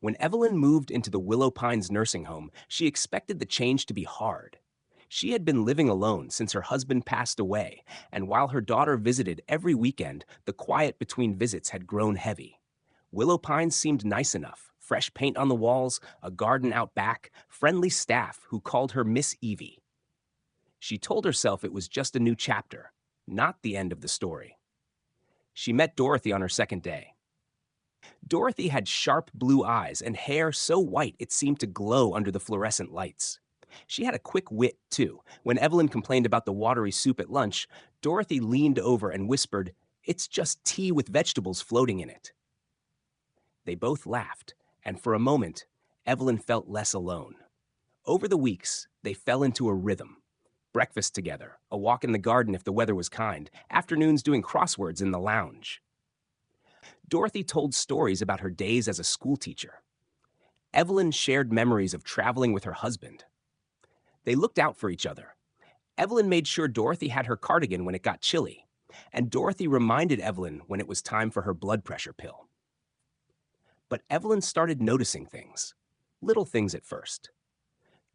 When Evelyn moved into the Willow Pines nursing home, she expected the change to be hard. She had been living alone since her husband passed away, and while her daughter visited every weekend, the quiet between visits had grown heavy. Willow Pines seemed nice enough: fresh paint on the walls, a garden out back, friendly staff who called her Miss Evie. She told herself it was just a new chapter, not the end of the story. She met Dorothy on her second day. Dorothy had sharp blue eyes and hair so white it seemed to glow under the fluorescent lights. She had a quick wit, too. When Evelyn complained about the watery soup at lunch, Dorothy leaned over and whispered, "It's just tea with vegetables floating in it." They both laughed, and for a moment, Evelyn felt less alone. Over the weeks, they fell into a rhythm. Breakfast together, a walk in the garden if the weather was kind, afternoons doing crosswords in the lounge. Dorothy told stories about her days as a schoolteacher. Evelyn shared memories of traveling with her husband. They looked out for each other. Evelyn made sure Dorothy had her cardigan when it got chilly, and Dorothy reminded Evelyn when it was time for her blood pressure pill. But Evelyn started noticing things, little things at first.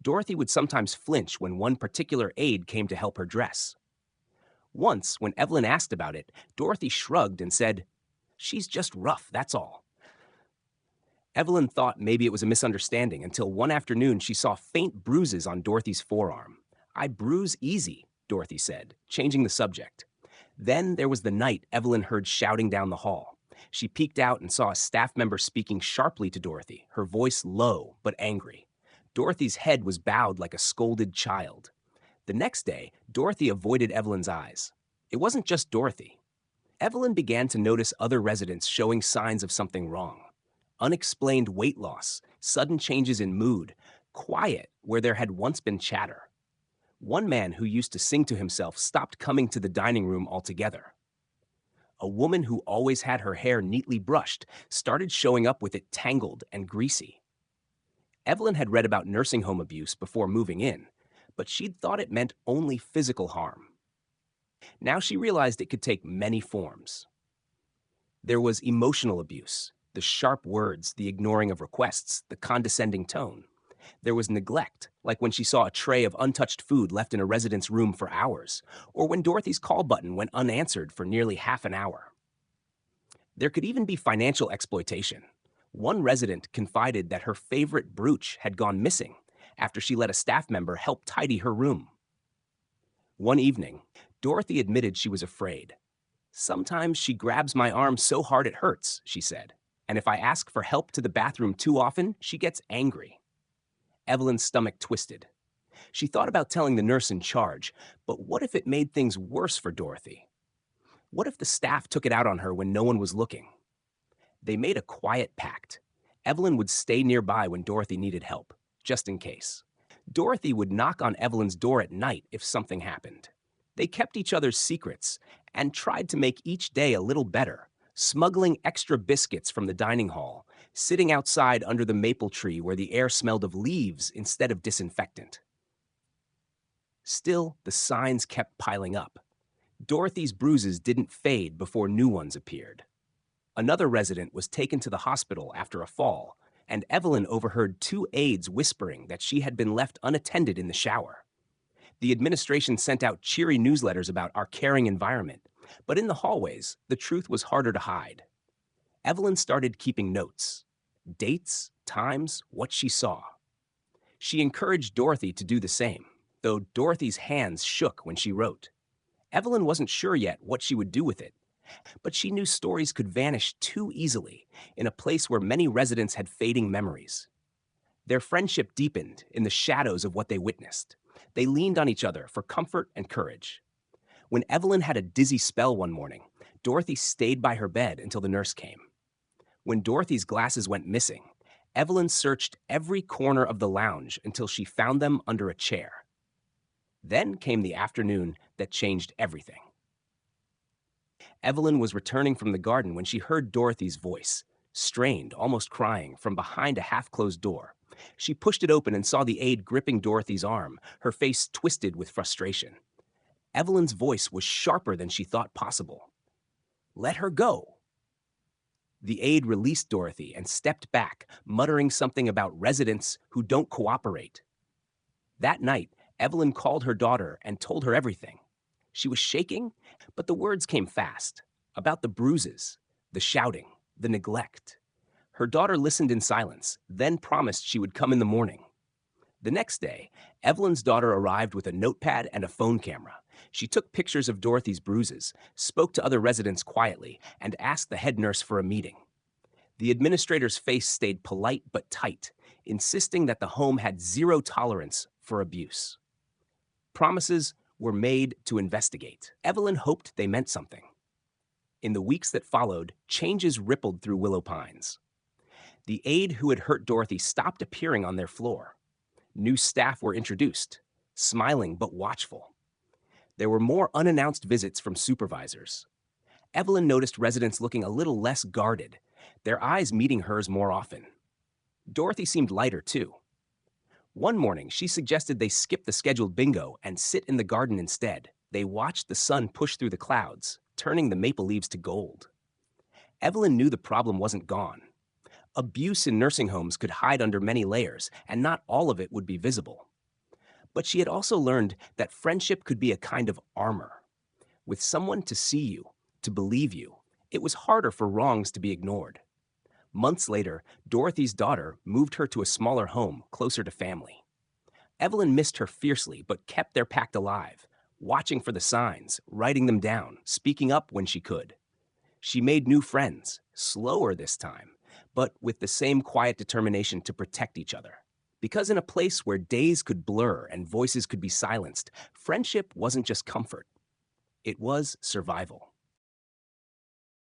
Dorothy would sometimes flinch when one particular aide came to help her dress. Once, when Evelyn asked about it, Dorothy shrugged and said, "She's just rough, that's all." Evelyn thought maybe it was a misunderstanding until one afternoon she saw faint bruises on Dorothy's forearm. "I bruise easy," Dorothy said, changing the subject. Then there was the night Evelyn heard shouting down the hall. She peeked out and saw a staff member speaking sharply to Dorothy, her voice low but angry. Dorothy's head was bowed like a scolded child. The next day, Dorothy avoided Evelyn's eyes. It wasn't just Dorothy. Evelyn began to notice other residents showing signs of something wrong. Unexplained weight loss, sudden changes in mood, quiet where there had once been chatter. One man who used to sing to himself stopped coming to the dining room altogether. A woman who always had her hair neatly brushed started showing up with it tangled and greasy. Evelyn had read about nursing home abuse before moving in, but she'd thought it meant only physical harm. Now she realized it could take many forms. There was emotional abuse, the sharp words, the ignoring of requests, the condescending tone. There was neglect, like when she saw a tray of untouched food left in a resident's room for hours, or when Dorothy's call button went unanswered for nearly half an hour. There could even be financial exploitation. One resident confided that her favorite brooch had gone missing after she let a staff member help tidy her room. One evening, Dorothy admitted she was afraid. "Sometimes she grabs my arm so hard it hurts," she said, "and if I ask for help to the bathroom too often, she gets angry." Evelyn's stomach twisted. She thought about telling the nurse in charge, but what if it made things worse for Dorothy? What if the staff took it out on her when no one was looking? They made a quiet pact. Evelyn would stay nearby when Dorothy needed help, just in case. Dorothy would knock on Evelyn's door at night if something happened. They kept each other's secrets and tried to make each day a little better, smuggling extra biscuits from the dining hall, sitting outside under the maple tree where the air smelled of leaves instead of disinfectant. Still, the signs kept piling up. Dorothy's bruises didn't fade before new ones appeared. Another resident was taken to the hospital after a fall, and Evelyn overheard two aides whispering that she had been left unattended in the shower. The administration sent out cheery newsletters about our caring environment, but in the hallways, the truth was harder to hide. Evelyn started keeping notes: dates, times, what she saw. She encouraged Dorothy to do the same, though Dorothy's hands shook when she wrote. Evelyn wasn't sure yet what she would do with it, but she knew stories could vanish too easily in a place where many residents had fading memories. Their friendship deepened in the shadows of what they witnessed. They leaned on each other for comfort and courage. When Evelyn had a dizzy spell one morning, Dorothy stayed by her bed until the nurse came. When Dorothy's glasses went missing, Evelyn searched every corner of the lounge until she found them under a chair. Then came the afternoon that changed everything. Evelyn was returning from the garden when she heard Dorothy's voice, strained, almost crying, from behind a half-closed door. She pushed it open and saw the aide gripping Dorothy's arm, her face twisted with frustration. Evelyn's voice was sharper than she thought possible. "Let her go." The aide released Dorothy and stepped back, muttering something about residents who don't cooperate. That night, Evelyn called her daughter and told her everything. She was shaking, but the words came fast about the bruises, the shouting, the neglect. Her daughter listened in silence, then promised she would come in the morning. The next day, Evelyn's daughter arrived with a notepad and a phone camera. She took pictures of Dorothy's bruises, spoke to other residents quietly, and asked the head nurse for a meeting. The administrator's face stayed polite but tight, insisting that the home had zero tolerance for abuse. Promises were made to investigate. Evelyn hoped they meant something. In the weeks that followed, changes rippled through Willow Pines. The aide who had hurt Dorothy stopped appearing on their floor. New staff were introduced, smiling but watchful. There were more unannounced visits from supervisors. Evelyn noticed residents looking a little less guarded, their eyes meeting hers more often. Dorothy seemed lighter, too. One morning, she suggested they skip the scheduled bingo and sit in the garden instead. They watched the sun push through the clouds, turning the maple leaves to gold. Evelyn knew the problem wasn't gone. Abuse in nursing homes could hide under many layers, and not all of it would be visible. But she had also learned that friendship could be a kind of armor. With someone to see you, to believe you, it was harder for wrongs to be ignored. Months later, Dorothy's daughter moved her to a smaller home, closer to family. Evelyn missed her fiercely, but kept their pact alive, watching for the signs, writing them down, speaking up when she could. She made new friends, slower this time, but with the same quiet determination to protect each other. Because in a place where days could blur and voices could be silenced, friendship wasn't just comfort. It was survival.